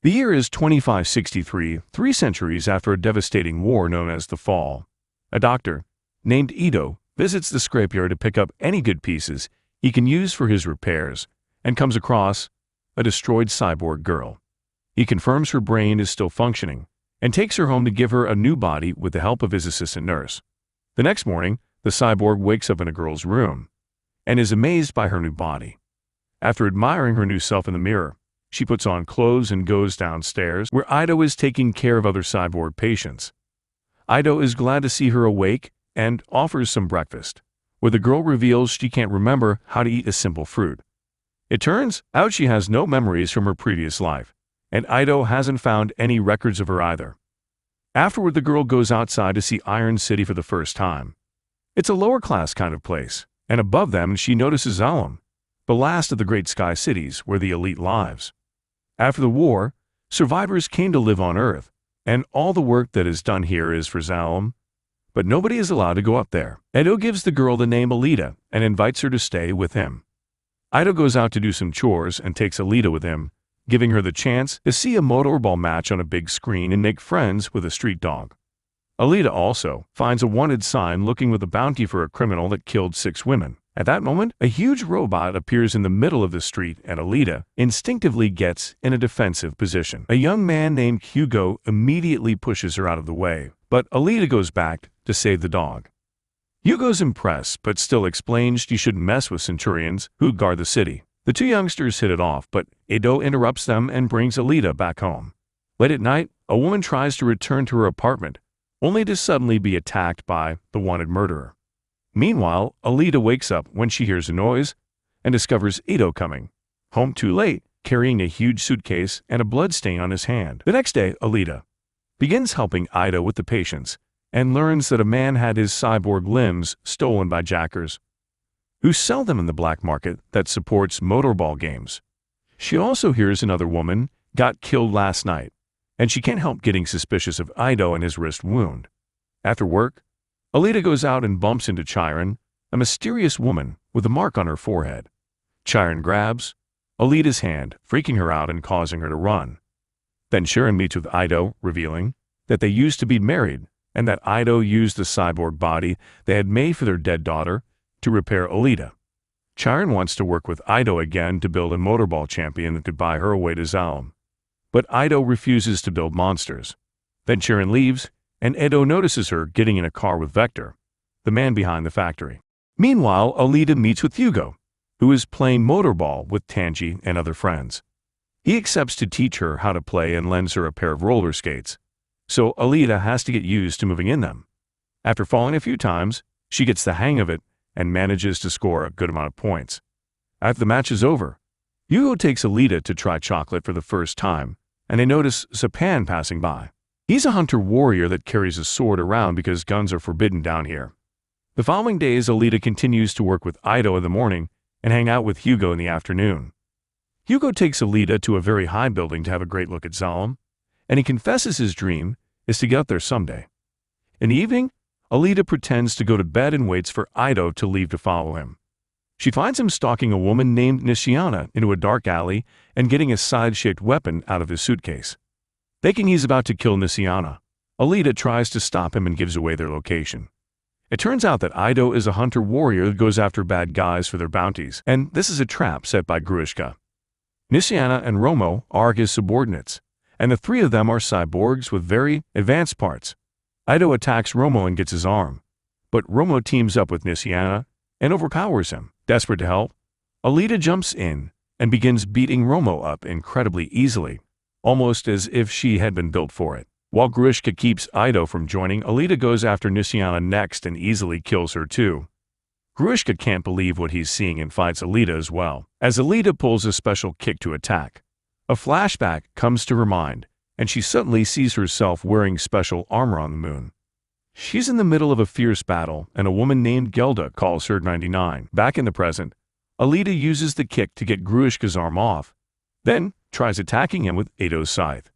The year is 2563, 3 centuries after a devastating war known as the Fall. A doctor, named Ito, visits the scrapyard to pick up any good pieces he can use for his repairs and comes across a destroyed cyborg girl. He confirms her brain is still functioning and takes her home to give her a new body with the help of his assistant nurse. The next morning, the cyborg wakes up in a girl's room and is amazed by her new body. After admiring her new self in the mirror, she puts on clothes and goes downstairs, where Ito is taking care of other cyborg patients. Ito is glad to see her awake and offers some breakfast, where the girl reveals she can't remember how to eat a simple fruit. It turns out she has no memories from her previous life, and Ito hasn't found any records of her either. Afterward, the girl goes outside to see Iron City for the first time. It's a lower-class kind of place, and above them she notices Zalem, the last of the great sky cities where the elite lives. After the war, survivors came to live on Earth, and all the work that is done here is for Zalem, but nobody is allowed to go up there. Ito gives the girl the name Alita and invites her to stay with him. Ito goes out to do some chores and takes Alita with him, giving her the chance to see a motorball match on a big screen and make friends with a street dog. Alita also finds a wanted sign looking with a bounty for a criminal that killed 6 women. At that moment, a huge robot appears in the middle of the street and Alita instinctively gets in a defensive position. A young man named Hugo immediately pushes her out of the way, but Alita goes back to save the dog. Hugo's impressed, but still explains she shouldn't mess with centurions who guard the city. The 2 youngsters hit it off, but Ito interrupts them and brings Alita back home. Late at night, a woman tries to return to her apartment, only to suddenly be attacked by the wanted murderer. Meanwhile, Alita wakes up when she hears a noise and discovers Ito coming home too late, carrying a huge suitcase and a blood stain on his hand. The next day, Alita begins helping Ito with the patients and learns that a man had his cyborg limbs stolen by jackers who sell them in the black market that supports motorball games. She also hears another woman got killed last night, and she can't help getting suspicious of Ito and his wrist wound. After work, Alita goes out and bumps into Chiron, a mysterious woman with a mark on her forehead. Chiron grabs Alita's hand, freaking her out and causing her to run. Then Chiron meets with Ito, revealing that they used to be married and that Ito used the cyborg body they had made for their dead daughter to repair Alita. Chiron wants to work with Ito again to build a motorball champion that could buy her away to Zalem. But Ito refuses to build monsters. Then Chiron leaves, and Ito notices her getting in a car with Vector, the man behind the factory. Meanwhile, Alita meets with Hugo, who is playing motorball with Tanji and other friends. He accepts to teach her how to play and lends her a pair of roller skates, so Alita has to get used to moving in them. After falling a few times, she gets the hang of it and manages to score a good amount of points. After the match is over, Hugo takes Alita to try chocolate for the first time, and they notice Zapan passing by. He's a hunter-warrior that carries a sword around because guns are forbidden down here. The following days, Alita continues to work with Ito in the morning and hang out with Hugo in the afternoon. Hugo takes Alita to a very high building to have a great look at Zalem, and he confesses his dream is to get up there someday. In the evening, Alita pretends to go to bed and waits for Ito to leave to follow him. She finds him stalking a woman named Nishiana into a dark alley and getting a side-shaped weapon out of his suitcase. Thinking he's about to kill Nishiana, Alita tries to stop him and gives away their location. It turns out that Ito is a hunter-warrior that goes after bad guys for their bounties, and this is a trap set by Gruishka. Nishiana and Romo are his subordinates, and the 3 of them are cyborgs with very advanced parts. Ito attacks Romo and gets his arm, but Romo teams up with Nishiana and overpowers him. Desperate to help, Alita jumps in and begins beating Romo up incredibly easily, almost as if she had been built for it. While Gruishka keeps Ito from joining, Alita goes after Nishiana next and easily kills her too. Gruishka can't believe what he's seeing and fights Alita as well. As Alita pulls a special kick to attack, a flashback comes to her mind, and she suddenly sees herself wearing special armor on the moon. She's in the middle of a fierce battle, and a woman named Gelda calls her 99. Back in the present, Alita uses the kick to get Gruishka's arm off, then tries attacking him with Ito's scythe,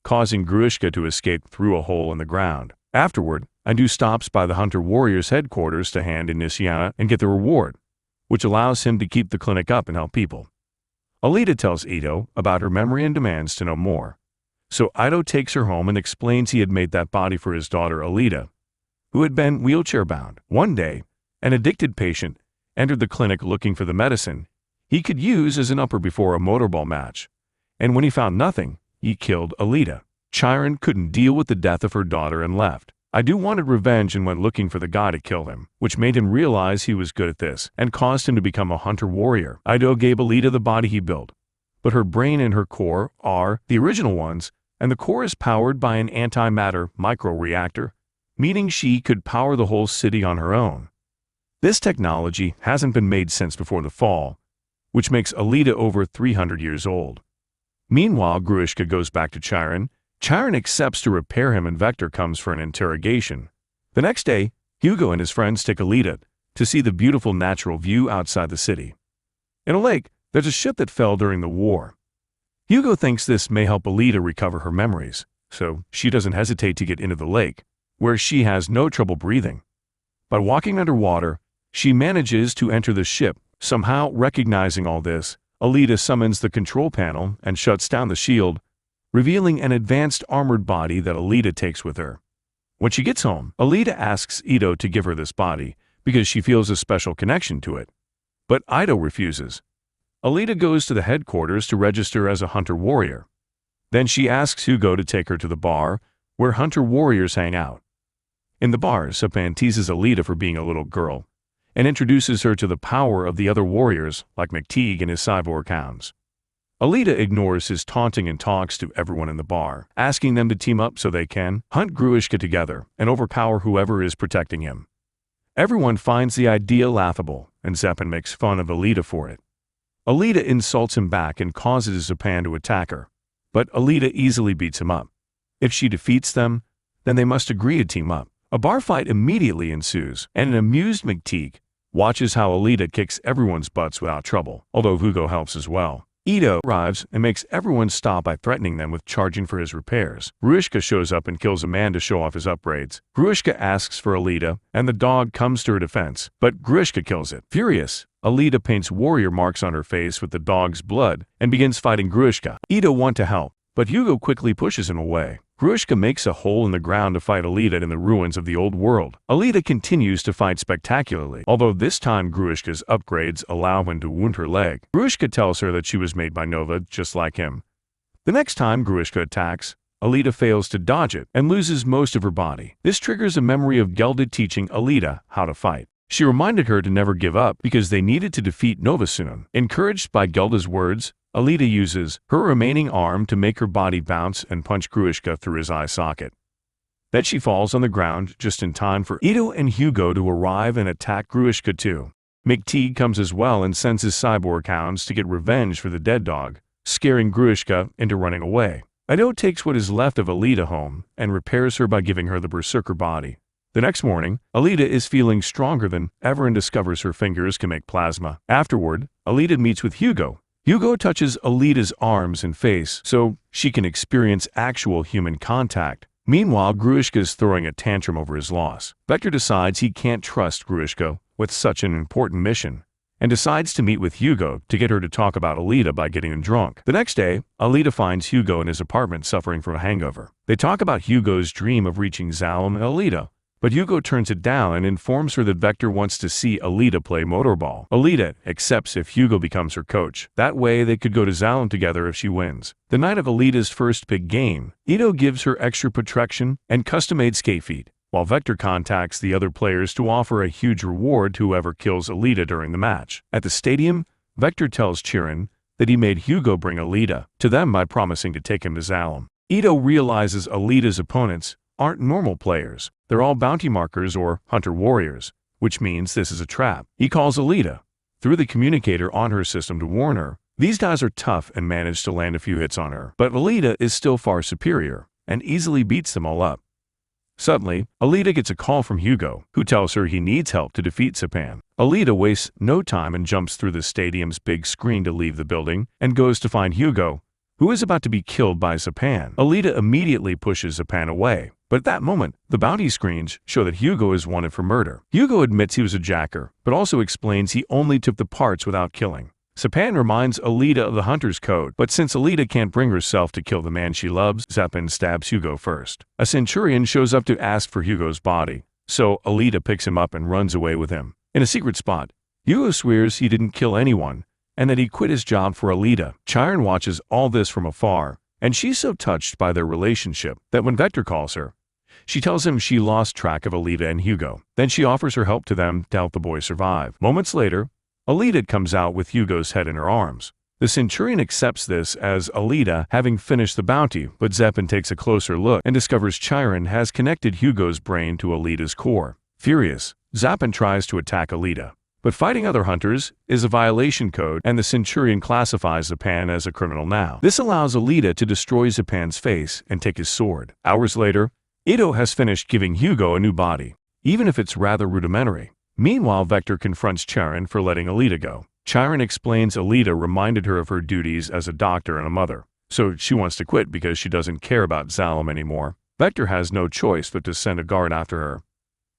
causing Gruishka to escape through a hole in the ground. Afterward, Ando stops by the Hunter-Warriors headquarters to hand in Nishiana and get the reward, which allows him to keep the clinic up and help people. Alita tells Ito about her memory and demands to know more. So Ito takes her home and explains he had made that body for his daughter Alita, who had been wheelchair-bound. One day, an addicted patient entered the clinic looking for the medicine he could use as an upper before a motorball match, and when he found nothing, he killed Alita. Chiron couldn't deal with the death of her daughter and left. Ito wanted revenge and went looking for the guy to kill him, which made him realize he was good at this and caused him to become a hunter-warrior. Ito gave Alita the body he built, but her brain and her core are the original ones, and the core is powered by an antimatter microreactor, meaning she could power the whole city on her own. This technology hasn't been made since before the fall, which makes Alita over 300 years old. Meanwhile, Gruishka goes back to Chiron. Chiron accepts to repair him and Vector comes for an interrogation. The next day, Hugo and his friends take Alita to see the beautiful natural view outside the city. In a lake, there's a ship that fell during the war. Hugo thinks this may help Alita recover her memories, so she doesn't hesitate to get into the lake, where she has no trouble breathing. By walking underwater, she manages to enter the ship. Somehow, recognizing all this, Alita summons the control panel and shuts down the shield, revealing an advanced armored body that Alita takes with her. When she gets home, Alita asks Ito to give her this body because she feels a special connection to it. But Ito refuses. Alita goes to the headquarters to register as a hunter-warrior. Then she asks Hugo to take her to the bar, where hunter-warriors hang out. In the bar, Sapan teases Alita for being a little girl, and introduces her to the power of the other warriors, like McTeague and his cyborg hounds. Alita ignores his taunting and talks to everyone in the bar, asking them to team up so they can hunt Gruishka together and overpower whoever is protecting him. Everyone finds the idea laughable, and Zepan makes fun of Alita for it. Alita insults him back and causes Zepan to attack her, but Alita easily beats him up. If she defeats them, then they must agree to team up. A bar fight immediately ensues, and an amused McTeague watches how Alita kicks everyone's butts without trouble, although Hugo helps as well. Ito arrives and makes everyone stop by threatening them with charging for his repairs. Gruishka shows up and kills a man to show off his upgrades. Gruishka asks for Alita, and the dog comes to her defense, but Gruishka kills it. Furious, Alita paints warrior marks on her face with the dog's blood and begins fighting Gruishka. Ito wants to help, but Hugo quickly pushes him away. Gruishka makes a hole in the ground to fight Alita in the ruins of the old world. Alita continues to fight spectacularly, although this time Gruishka's upgrades allow him to wound her leg. Gruishka tells her that she was made by Nova, just like him. The next time Gruishka attacks, Alita fails to dodge it and loses most of her body. This triggers a memory of Gelda teaching Alita how to fight. She reminded her to never give up because they needed to defeat Nova soon. Encouraged by Gelda's words, Alita uses her remaining arm to make her body bounce and punch Gruishka through his eye socket. Then she falls on the ground just in time for Ito and Hugo to arrive and attack Gruishka too. McTeague comes as well and sends his cyborg hounds to get revenge for the dead dog, scaring Gruishka into running away. Ito takes what is left of Alita home and repairs her by giving her the berserker body. The next morning, Alita is feeling stronger than ever and discovers her fingers can make plasma. Afterward, Alita meets with Hugo. Hugo touches Alita's arms and face so she can experience actual human contact. Meanwhile, Gruishka is throwing a tantrum over his loss. Vector decides he can't trust Gruishka with such an important mission, and decides to meet with Hugo to get her to talk about Alita by getting him drunk. The next day, Alita finds Hugo in his apartment suffering from a hangover. They talk about Hugo's dream of reaching Zalem and Alita, but Hugo turns it down and informs her that Vector wants to see Alita play motorball. Alita accepts if Hugo becomes her coach. That way they could go to Zalem together if she wins. The night of Alita's first big game, Ito gives her extra protection and custom-made skate feet, while Vector contacts the other players to offer a huge reward to whoever kills Alita during the match. At the stadium, Vector tells Chiron that he made Hugo bring Alita to them by promising to take him to Zalem. Ito realizes Alita's opponents aren't normal players. They're all bounty markers or hunter-warriors, which means this is a trap. He calls Alita through the communicator on her system to warn her. These guys are tough and manage to land a few hits on her, but Alita is still far superior and easily beats them all up. Suddenly, Alita gets a call from Hugo, who tells her he needs help to defeat Sapan. Alita wastes no time and jumps through the stadium's big screen to leave the building and goes to find Hugo, who is about to be killed by Sapan. Alita immediately pushes Sapan away, but at that moment, the bounty screens show that Hugo is wanted for murder. Hugo admits he was a jacker, but also explains he only took the parts without killing. Zapan reminds Alita of the Hunter's Code, but since Alita can't bring herself to kill the man she loves, Zapan stabs Hugo first. A Centurion shows up to ask for Hugo's body, so Alita picks him up and runs away with him. In a secret spot, Hugo swears he didn't kill anyone and that he quit his job for Alita. Chiron watches all this from afar, and she's so touched by their relationship that when Vector calls her, she tells him she lost track of Alita and Hugo. Then she offers her help to them to help the boy survive. Moments later, Alita comes out with Hugo's head in her arms. The Centurion accepts this as Alita having finished the bounty, but Zapan takes a closer look and discovers Chiron has connected Hugo's brain to Alita's core. Furious, Zapan tries to attack Alita, but fighting other hunters is a violation code and the Centurion classifies Zapan as a criminal now. This allows Alita to destroy Zapan's face and take his sword. Hours later, Ito has finished giving Hugo a new body, even if it's rather rudimentary. Meanwhile, Vector confronts Chiron for letting Alita go. Chiron explains Alita reminded her of her duties as a doctor and a mother, so she wants to quit because she doesn't care about Zalem anymore. Vector has no choice but to send a guard after her.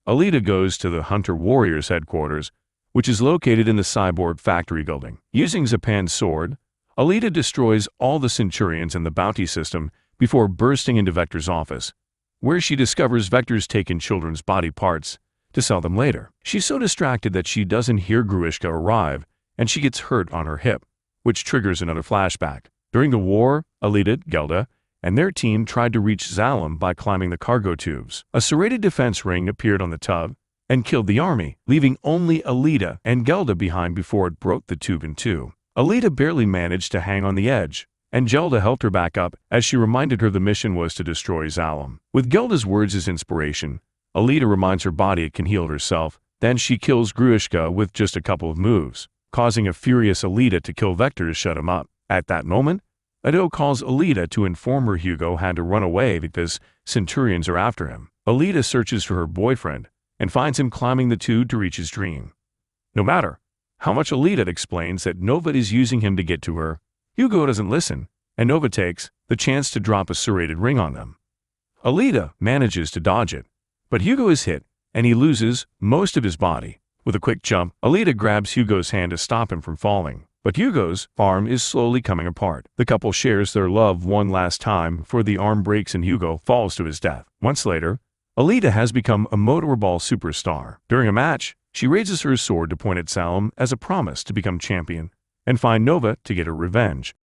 Alita goes to the Hunter Warriors headquarters, which is located in the Cyborg factory building. Using Zapan's sword, Alita destroys all the Centurions in the bounty system before bursting into Vector's office, where she discovers Vector's taken children's body parts to sell them later. She's so distracted that she doesn't hear Gruishka arrive, and she gets hurt on her hip, which triggers another flashback. During the war, Alita, Gelda, and their team tried to reach Zalem by climbing the cargo tubes. A serrated defense ring appeared on the tub and killed the army, leaving only Alita and Gelda behind before it broke the tube in two. Alita barely managed to hang on the edge, and Gelda helped her back up as she reminded her the mission was to destroy Zalem. With Gelda's words as inspiration, Alita reminds her body it can heal herself, then she kills Gruishka with just a couple of moves, causing a furious Alita to kill Vector to shut him up. At that moment, Ado calls Alita to inform her Hugo had to run away because Centurions are after him. Alita searches for her boyfriend and finds him climbing the tube to reach his dream. No matter how much Alita explains that Nova is using him to get to her, Hugo doesn't listen, and Nova takes the chance to drop a serrated ring on them. Alita manages to dodge it, but Hugo is hit, and he loses most of his body. With a quick jump, Alita grabs Hugo's hand to stop him from falling, but Hugo's arm is slowly coming apart. The couple shares their love one last time before the arm breaks and Hugo falls to his death. Months later, Alita has become a motorball superstar. During a match, she raises her sword to point at Zalem as a promise to become champion and find Nova to get her revenge.